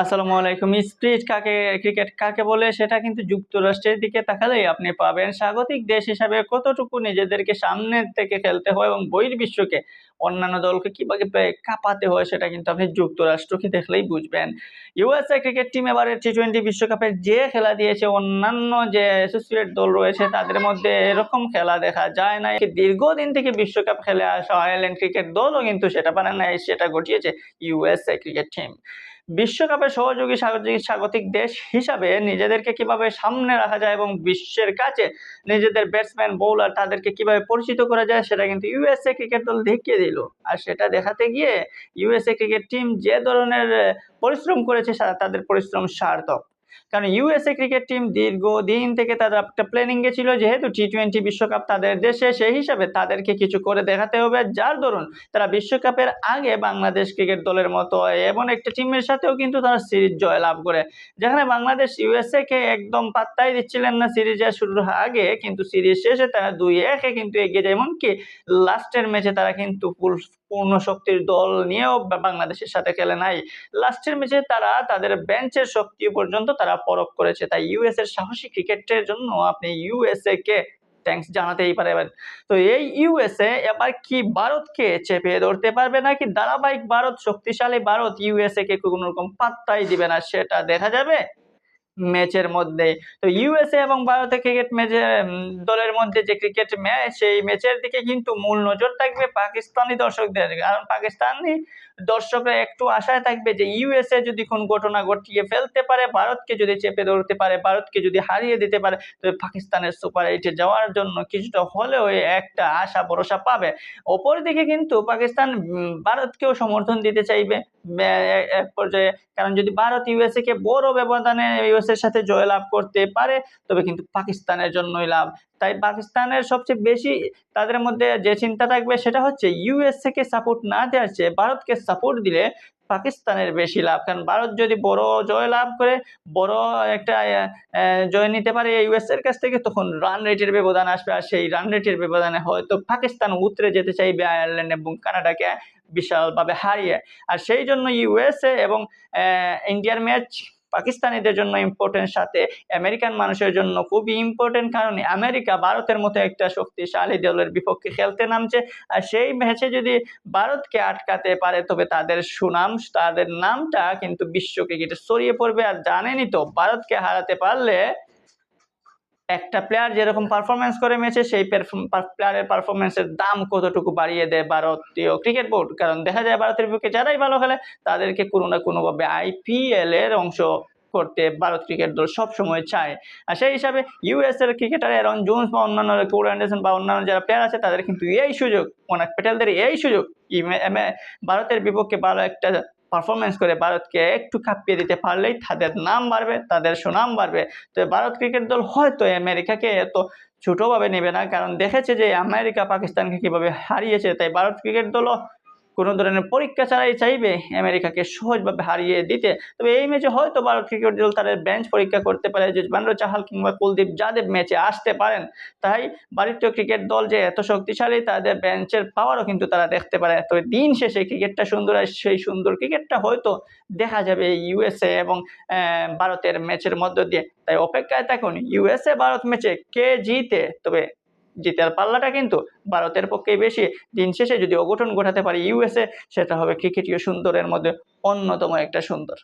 আসসালামু আলাইকুম। Spirit cricket কাকে বলে সেটা কিন্তু যুক্তরাষ্ট্রের দিকে তাকালেই আপনি পাবেন। স্বাগতিক দেশ হিসাবে কতটুকু নিজেদেরকে সামনের থেকে খেলতে হয় এবং বহির্বিশ্বকে অন্যান্য দলকে কিভাবে কাঁপাতে হয় সেটা কিন্তু আপনি যুক্তরাষ্ট্রকে দেখলেই বুঝবেন। ইউএসএ ক্রিকেট টিম এবারে টি-20 বিশ্বকাপে যে খেলা দিয়েছে অন্যান্য যে অ্যাসোসিয়েট দল রয়েছে তাদের মধ্যে এরকম খেলা দেখা যায় না। দীর্ঘদিন থেকে বিশ্বকাপ খেলে আসা আয়ারল্যান্ড ক্রিকেট দলও কিন্তু সেটা পারে নাই, সেটা ঘটিয়েছে ইউএসএ ক্রিকেট টিম। বিশ্বকাপের সহযোগী স্বাগতিক দেশ হিসাবে নিজেদেরকে কিভাবে সামনে রাখা যায় এবং বিশ্বের কাছে নিজেদের ব্যাটসম্যান বোলার তাদেরকে কিভাবে পরিচিত করা যায় সেটা কিন্তু ইউএসএ ক্রিকেট দল দেখিয়ে দিল। আর সেটা দেখাতে গিয়ে ইউএসএ ক্রিকেট টিম যে ধরনের পরিশ্রম করেছে তাদের পরিশ্রম সার্থক। কারণ ইউএসএ ক্রিকেট টিম দীর্ঘদিন থেকে তারা একটা প্ল্যানিং এ ছিল, যেহেতু টি-20 বিশ্বকাপ তাদের দেশে, সেই হিসাবে তাদেরকে কিছু করে দেখাতে হবে, যার দরুন তারা বিশ্বকাপের আগে বাংলাদেশ ক্রিকেট দলের মতো এমন একটা টিমের সাথেও কিন্তু তারা সিরিজ জয়লাভ করে, যেখানে বাংলাদেশ ইউএসএ কে একদম পাত্তাই দিচ্ছিলেন না সিরিজের শুরুর আগে, কিন্তু সিরিজ শেষে তারা 2-1 কিন্তু এগিয়ে যায়। এমনকি লাস্টের ম্যাচে তারা কিন্তু পূর্ণ শক্তির দল নিয়েও বাংলাদেশের সাথে খেলে নাই। লাস্টের ম্যাচে তারা তাদের বেঞ্চের শক্তি পর্যন্ত তারা পরখ করেছে। তাই ইউএস এর সাহসী ক্রিকেটের জন্য আপনি ইউএসএ কে থ্যাঙ্কস জানাতেই পারেন। তো এই ইউএসএ এবার কি ভারতকে চেপে ধরতে পারবে নাকি ধারাবাহিক ভারত, শক্তিশালী ভারত ইউএসএ কে কোনো রকম পাত্তাই দিবে না, সেটা দেখা যাবে ম্যাচের মধ্যে। তো ইউএসএ এবং ভারতের ক্রিকেট ম্যাচে দলের মধ্যে যে ক্রিকেট ম্যাচ, সেই ম্যাচের দিকে কিন্তু মূল নজর থাকবে পাকিস্তানি দর্শকদের। কারণ পাকিস্তানি দর্শকরা একটু আশায় থাকবে যে ইউএসএ যদি কোন ঘটনা ঘটিয়ে ফেলতে পারে, ভারতকে যদি চেপে ধরতে পারে, ভারতকে যদি হারিয়ে দিতে পারে, তবে পাকিস্তানের সুপার এইটে যাওয়ার জন্য কিছুটা হলেও একটা আশা ভরসা পাবে। অপরদিকে কিন্তু পাকিস্তান ভারতকেও সমর্থন দিতে চাইবে এক পর্যায়ে। কারণ যদি ভারত ইউএসএ কে বড় ব্যবধানে ইউএসএ এর সাথে জয়লাভ করতে পারে, তবে কিন্তু পাকিস্তানের জন্যই লাভ। তাই পাকিস্তানের সবচেয়ে বেশি তাদের মধ্যে যে চিন্তা থাকবে সেটা হচ্ছে ইউএসএ কে সাপোর্ট না দেওয়ার চেয়ে ভারতকে সাপোর্ট দিলে পাকিস্তানের বেশি লাভ। কারণ ভারত যদি বড় জয় লাভ করে, বড় একটা জয় নিতে পারে ইউএসএ এর কাছ থেকে, তখন রান রেটের ব্যবধান আসবে, আর সেই রান রেটের ব্যবধানে হয়তো পাকিস্তান উতরে যেতে চাইবে আয়ারল্যান্ড এবং কানাডাকে বিশালভাবে হারিয়ে। আর সেই জন্য ইউএসএ এবং ইন্ডিয়ার ম্যাচ পাকিস্তানিদের জন্য ইম্পর্টেন্ট, সাথে আমেরিকান মানুষের জন্য খুবই ইম্পর্টেন্ট। কারণ আমেরিকা ভারতের মতো একটা শক্তিশালী দলের বিপক্ষে খেলতে নামছে, আর সেই ম্যাচে যদি ভারতকে আটকাতে পারে তবে তাদের সুনাম, তাদের নামটা কিন্তু বিশ্ব ক্রিকেটে ছড়িয়ে পড়বে। আর জানেনই তো, ভারতকে হারাতে পারলে একটা প্লেয়ার যেরকম পারফরমেন্স করে ম্যাচে, সেই প্লেয়ারের পারফরমেন্সের দাম কতটুকু বাড়িয়ে দেয় ভারতীয় ক্রিকেট বোর্ড। কারণ দেখা যায় ভারতের বিপক্ষে যারাই ভালো খেলে তাদেরকে কোনো না কোনোভাবে আইপিএল এর অংশ করতে ভারত ক্রিকেট দল সবসময় চায়। আর সেই হিসাবে ইউএস এর ক্রিকেটার অ্যারন জোন্স বা অন্যান্য কোর অ্যান্ডারসন বা অন্যান্য যারা প্লেয়ার আছে তাদের কিন্তু এই সুযোগ, কনাক প্যাটেলদের এই সুযোগ ভারতের বিপক্ষে ভালো একটা পারফরমেন্স করে ভারতকে একটু কাঁপিয়ে দিতে পারলেই তাদের নাম বাড়বে, তাদের সুনাম বাড়বে। তো ভারত ক্রিকেট দল হয়তো আমেরিকাকে এত ছোটভাবে নেবে না, কারণ দেখেছে যে আমেরিকা পাকিস্তানকে কিভাবে হারিয়েছে। তাই ভারত ক্রিকেট দলও কোনো ধরনের পরীক্ষা ছাড়াই চাইবে আমেরিকাকে সহজভাবে হারিয়ে দিতে। তবে এই ম্যাচে হয়তো ভারত ক্রিকেট দল তাদের বেঞ্চ পরীক্ষা করতে পারে, যজবেন্দ্র চাহাল কিংবা কুলদীপ যাদব ম্যাচে আসতে পারেন। তাই ভারতীয় ক্রিকেট দল যে এত শক্তিশালী, তাদের বেঞ্চের পাওয়ারও কিন্তু তারা দেখতে পারে। তবে দিন শেষে ক্রিকেটটা সুন্দর, আর সেই সুন্দর ক্রিকেটটা হয়তো দেখা যাবে ইউএসএ এবং ভারতের ম্যাচের মধ্য দিয়ে। তাই অপেক্ষায় থাকুন ইউএসএ ভারত ম্যাচে কে জিতে। তবে জিতার পাল্লাটা কিন্তু ভারতের পক্ষেই বেশি। দিন শেষে যদি অঘটন ঘটাতে পারে ইউএসএ, সেটা হবে ক্রিকেটীয় সুন্দরের মধ্যে অন্যতম একটা সুন্দর।